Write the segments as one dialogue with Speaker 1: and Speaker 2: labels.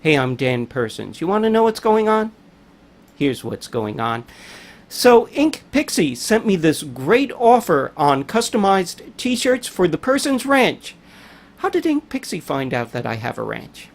Speaker 1: Hey, I'm Dan Persons. You want to know what's going on? Here's what's going on. So, Ink Pixie sent me this great offer on customized t-shirts for the Persons Ranch. How did Ink Pixie find out that I have a ranch?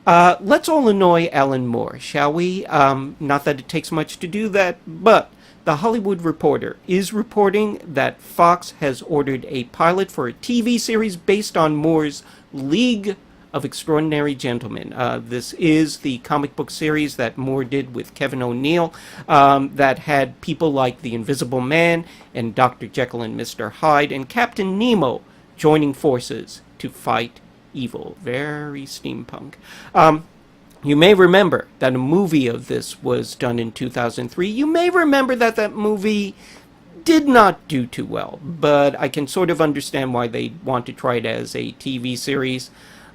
Speaker 1: Let's all annoy Alan Moore, shall we? Not that it takes much to do that, but The Hollywood Reporter is reporting that Fox has ordered a pilot for a TV series based on Moore's League of Extraordinary Gentlemen. This is the comic book series that Moore did with Kevin O'Neill that had people like the Invisible Man and Dr. Jekyll and Mr. Hyde and Captain Nemo joining forces to fight evil. Very steampunk. You may remember that a movie of this was done in 2003. You may remember that that movie did not do too well, but I can sort of understand why they want to try it as a TV series.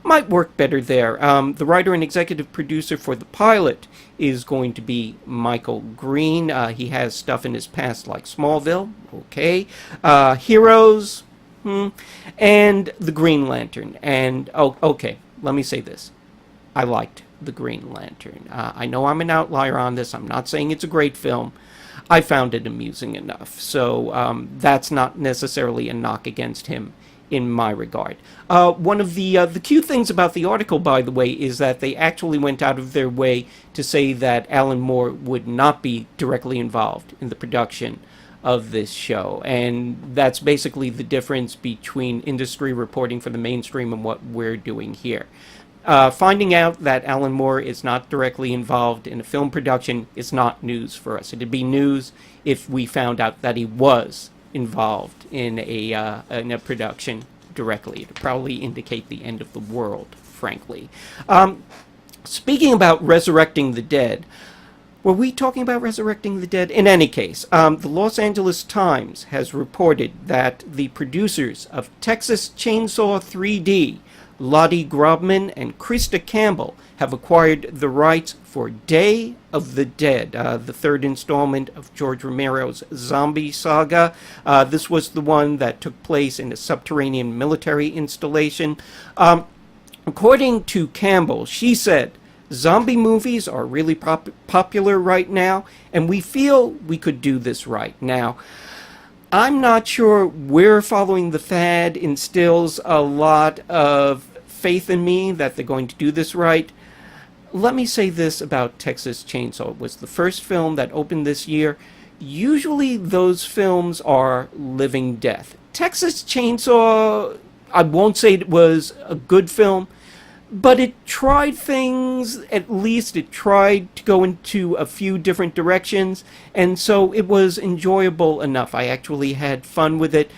Speaker 1: Might work better there. The writer and executive producer for the pilot is going to be Michael Green. He has stuff in his past like Smallville, okay, Heroes, and The Green Lantern. And, okay, let me say this. I liked The Green Lantern. I know I'm an outlier on this. I'm not saying it's a great film. I found it amusing enough. So that's not necessarily a knock against him in my regard. One of the cute things about the article, by the way, is that they actually went out of their way to say that Alan Moore would not be directly involved in the production of this show. And that's basically the difference between industry reporting for the mainstream and what we're doing here. Finding out that Alan Moore is not directly involved in a film production is not news for us. It'd be news if we found out that he was involved in a production directly. It'd probably indicate the end of the world, frankly. Speaking about resurrecting the dead, were we talking about resurrecting the dead? In any case, the Los Angeles Times has reported that the producers of Texas Chainsaw 3D, Lottie Grobman and Krista Campbell, have acquired the rights for Day of the Dead, the third installment of George Romero's zombie saga. This was the one that took place in a subterranean military installation. According to Campbell, she said, zombie movies are really popular right now, and we feel we could do this right. Now, I'm not sure we're following the fad instills a lot of faith in me that they're going to do this right. Let me say this about Texas Chainsaw. It was the first film that opened this year. Usually those films are living death. Texas Chainsaw, I won't say it was a good film, but it tried things. At least it tried to go into a few different directions, and so it was enjoyable enough. I actually had fun with it.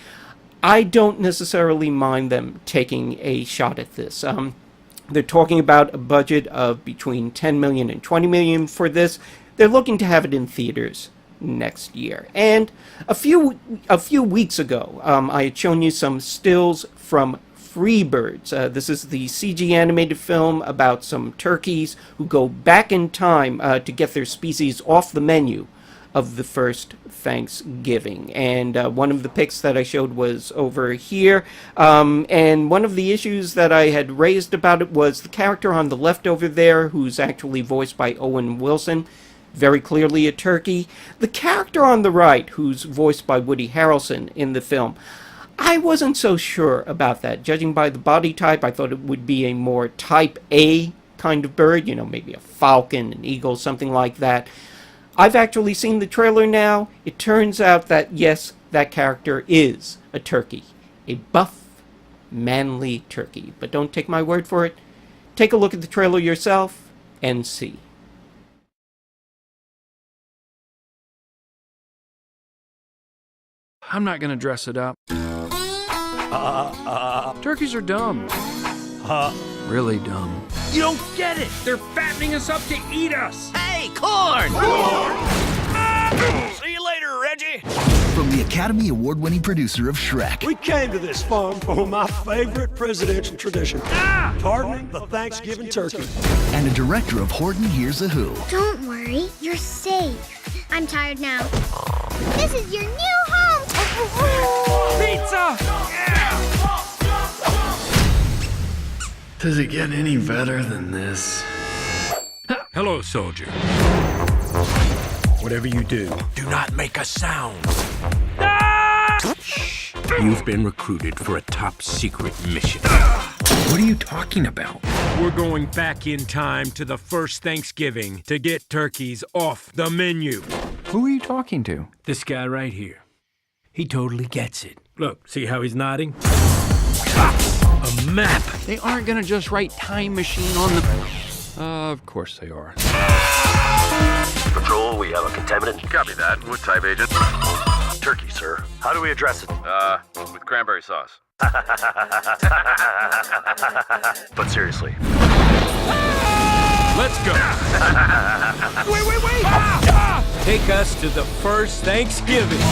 Speaker 1: I don't necessarily mind them taking a shot at this. They're talking about a budget of between $10 million and $20 million for this. They're looking to have it in theaters next year. And a few weeks ago, I had shown you some stills from Freebirds. This is the CG animated film about some turkeys who go back in time to get their species off the menu of the first Thanksgiving. And one of the pics that I showed was over here. And one of the issues that I had raised about it was the character on the left over there, who's actually voiced by Owen Wilson, very clearly a turkey. The character on the right, who's voiced by Woody Harrelson in the film, I wasn't so sure about that. Judging by the body type, I thought it would be a more type A kind of bird, you know, maybe a falcon, an eagle, something like that. I've actually seen the trailer now. It turns out that, yes, that character is a turkey. A buff, manly turkey. But don't take my word for it. Take a look at the trailer yourself and see.
Speaker 2: I'm not gonna dress it up. Turkeys are dumb. Really dumb.
Speaker 3: You don't get it! They're fattening us up to eat us!
Speaker 4: Hey, corn!
Speaker 3: See you later, Reggie!
Speaker 5: From the Academy Award-winning producer of Shrek.
Speaker 6: We came to this farm for my favorite presidential tradition, pardoning the Thanksgiving turkey.
Speaker 5: And a director of Horton Hears a Who.
Speaker 7: Don't worry, you're safe. I'm tired now. This is your new home!
Speaker 3: Pizza!
Speaker 4: Does it get any better than this?
Speaker 3: Hello, soldier. Whatever you do, do not make a sound. Shh. You've been recruited for a top secret mission. What are you talking about? We're going back in time to the first Thanksgiving to get turkeys off the menu.
Speaker 2: Who are you talking to?
Speaker 3: This guy right here. He totally gets it. Look, see how he's nodding? A map.
Speaker 2: They aren't gonna just write time machine on the... of course they are.
Speaker 8: Patrol, we have a contaminant.
Speaker 9: Copy that. What type, Agent?
Speaker 8: Turkey, sir. How do we address it?
Speaker 9: With cranberry sauce.
Speaker 8: But seriously.
Speaker 3: Let's go. Wait. Take us to the first Thanksgiving.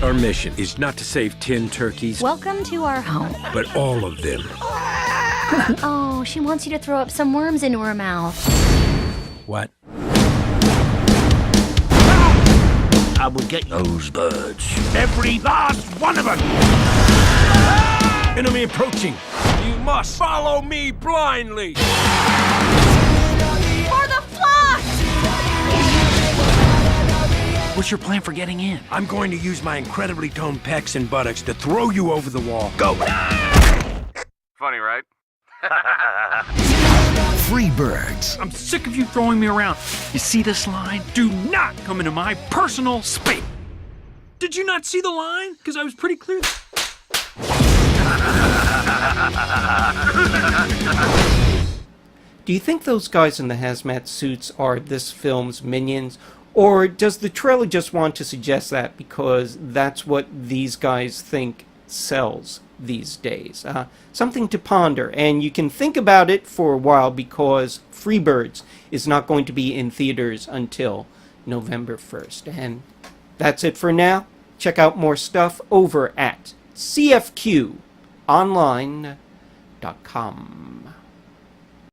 Speaker 3: Our mission is not to save 10 turkeys,
Speaker 10: Welcome to our home.
Speaker 3: but all of them.
Speaker 10: Oh, she wants you to throw up some worms into her mouth.
Speaker 3: What?
Speaker 8: I will get those birds.
Speaker 3: Every last one of them! Enemy approaching. You must follow me blindly.
Speaker 10: For the flock!
Speaker 2: What's your plan for getting in?
Speaker 3: I'm going to use my incredibly toned pecs and buttocks to throw you over the wall. Go!
Speaker 9: Funny, right?
Speaker 5: Free birds.
Speaker 2: I'm sick of you throwing me around. You see this line? Do not come into my personal space. Did you not see the line? Because I was pretty clear.
Speaker 1: Do you think those guys in the hazmat suits are this film's minions? Or does the trailer just want to suggest that because that's what these guys think sells these days? Something to ponder, and you can think about it for a while because Freebirds is not going to be in theaters until November 1st. And that's it for now. Check out more stuff over at cfqonline.com.